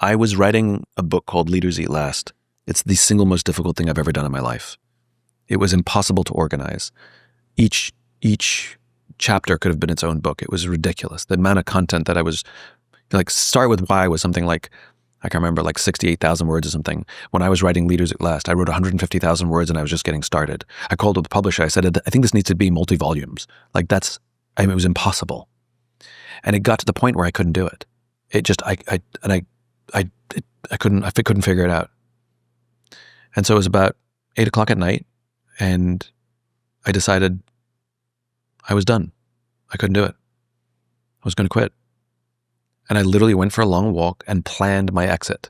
I was writing a book called Leaders Eat Last. It's the single most difficult thing I've ever done in my life. It was impossible to organize. Each chapter could have been its own book. It was ridiculous. The amount of content that I was, like, Start With Why was something like, I can remember, like 68,000 words or something. When I was writing Leaders Eat Last, I wrote 150,000 words and I was just getting started. I called up the publisher. I said, I think this needs to be multi-volumes. Like, it was impossible. And it got to the point where I couldn't do it. It just, I couldn't figure it out. And so it was about 8 o'clock at night, and I decided I was done. I couldn't do it. I was going to quit. And I literally went for a long walk and planned my exit,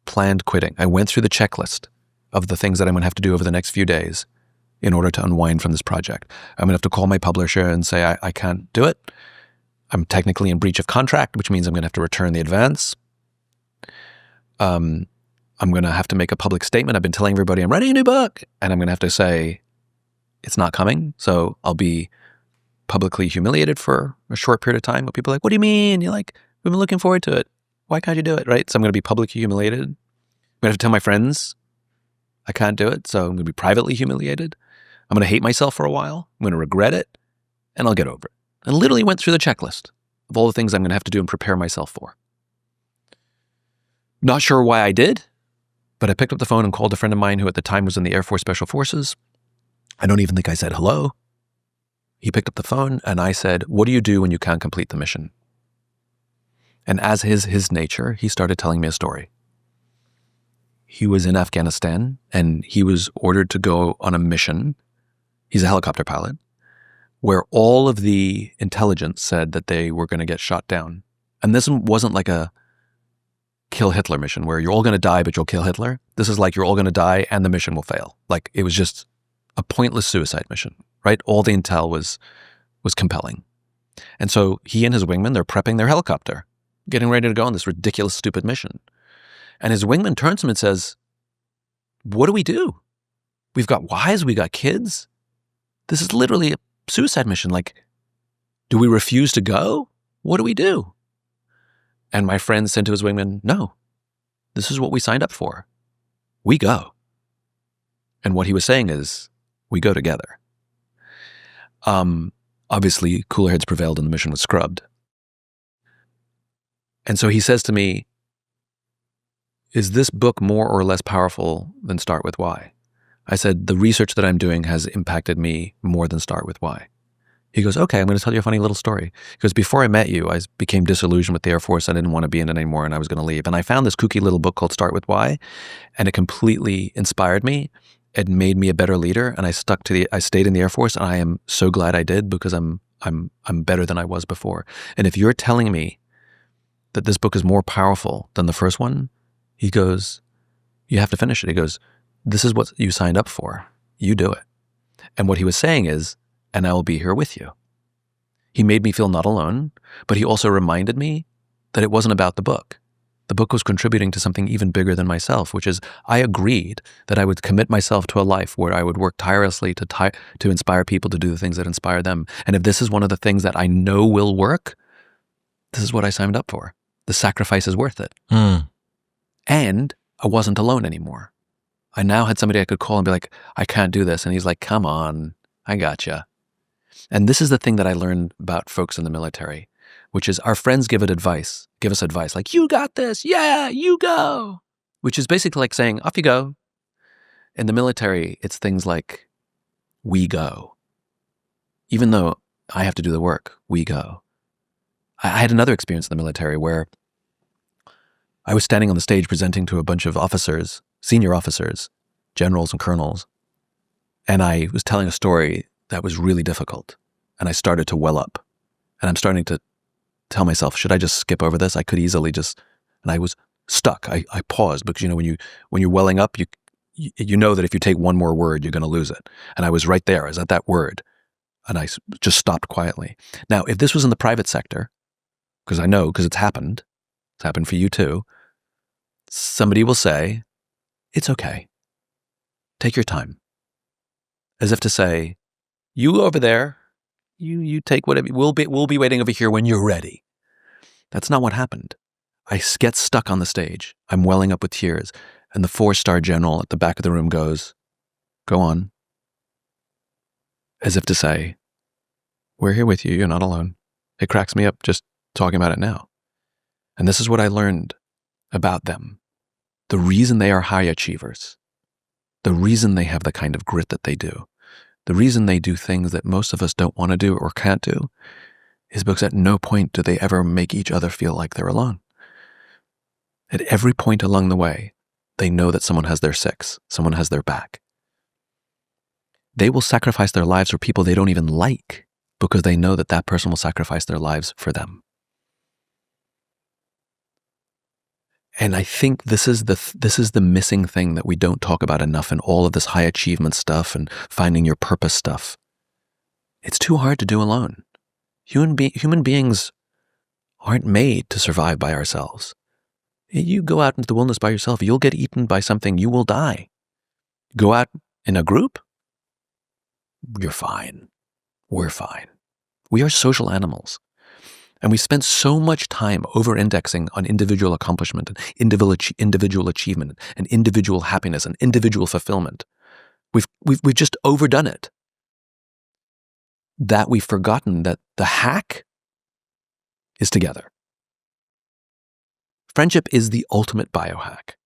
planned quitting. I went through the checklist of the things that I'm going to have to do over the next few days in order to unwind from this project. I'm going to have to call my publisher and say, I can't do it. I'm technically in breach of contract, which means I'm going to have to return the advance. I'm going to have to make a public statement. I've been telling everybody I'm writing a new book, and I'm going to have to say it's not coming. So I'll be publicly humiliated for a short period of time. But people are like, what do you mean? You're like, we've been looking forward to it. Why can't you do it, right? So I'm going to be publicly humiliated. I'm going to have to tell my friends I can't do it. So I'm going to be privately humiliated. I'm going to hate myself for a while. I'm going to regret it, and I'll get over it. I literally went through the checklist of all the things I'm going to have to do and prepare myself for. Not sure why I did, but I picked up the phone and called a friend of mine who at the time was in the Air Force Special Forces. I don't even think I said hello. He picked up the phone and I said, what do you do when you can't complete the mission? And as his nature, he started telling me a story. He was in Afghanistan and he was ordered to go on a mission. He's a helicopter pilot, where all of the intelligence said that they were going to get shot down. And this wasn't like a kill Hitler mission where you're all going to die, but you'll kill Hitler. This is like you're all going to die and the mission will fail. Like, it was just a pointless suicide mission, right? All the intel was compelling. And so he and his wingman, they're prepping their helicopter, getting ready to go on this ridiculous, stupid mission. And his wingman turns to him and says, what do we do? We've got wives, we got kids. This is literally a suicide mission. Like, do we refuse to go? What do we do? And my friend said to his wingman, no, this is what we signed up for. We go. And what he was saying is, we go together. Obviously, cooler heads prevailed and the mission was scrubbed. And so he says to me, is this book more or less powerful than Start With Why? I said, the research that I'm doing has impacted me more than Start With Why. He goes, okay, I'm going to tell you a funny little story. Because before I met you, I became disillusioned with the Air Force. I didn't want to be in it anymore and I was going to leave. And I found this kooky little book called Start With Why, and it completely inspired me. It made me a better leader, and I stayed in the Air Force, and I am so glad I did, because I'm better than I was before. And if you're telling me that this book is more powerful than the first one, he goes, you have to finish it. He goes, this is what you signed up for. You do it. And what he was saying is, and I will be here with you. He made me feel not alone, but he also reminded me that it wasn't about the book. The book was contributing to something even bigger than myself, which is I agreed that I would commit myself to a life where I would work tirelessly to inspire people to do the things that inspire them. And if this is one of the things that I know will work, this is what I signed up for. The sacrifice is worth it. And I wasn't alone anymore. I now had somebody I could call and be like, I can't do this. And he's like, come on, I gotcha. And this is the thing that I learned about folks in the military, which is our friends give us advice like, you got this, yeah, you go, which is basically like saying, off you go. In the military, it's things like, we go. Even though I have to do the work, we go. I had another experience in the military where I was standing on the stage presenting to a bunch of officers, senior officers, generals and colonels, and I was telling a story that was really difficult, and I started to well up, and I'm starting to tell myself, should I just skip over this? I could easily just, and I was stuck. I paused because, you know, when you're welling up, you know that if you take one more word, you're going to lose it. And I was right there. I was at that word, and I just stopped quietly. Now, if this was in the private sector, because I know, because it's happened for you too, somebody will say, it's okay. Take your time. As if to say, you over there, you take whatever, we'll be waiting over here when you're ready. That's not what happened. I get stuck on the stage. I'm welling up with tears. And the 4-star general at the back of the room goes, "Go on." As if to say, "We're here with you. You're not alone." It cracks me up just talking about it now. And this is what I learned about them. The reason they are high achievers, the reason they have the kind of grit that they do, the reason they do things that most of us don't want to do or can't do, is because at no point do they ever make each other feel like they're alone. At every point along the way, they know that someone has their six, someone has their back. They will sacrifice their lives for people they don't even like because they know that that person will sacrifice their lives for them. And I think this is the missing thing that we don't talk about enough in all of this high achievement stuff and finding your purpose stuff. It's too hard to do alone. Human beings aren't made to survive by ourselves. You go out into the wilderness by yourself, you'll get eaten by something, you will die. Go out in a group, you're fine. We're fine. We are social animals. And we spend so much time over-indexing on individual accomplishment and individual achievement and individual happiness and individual fulfillment. We've just overdone it. That we've forgotten that the hack is together. Friendship is the ultimate biohack.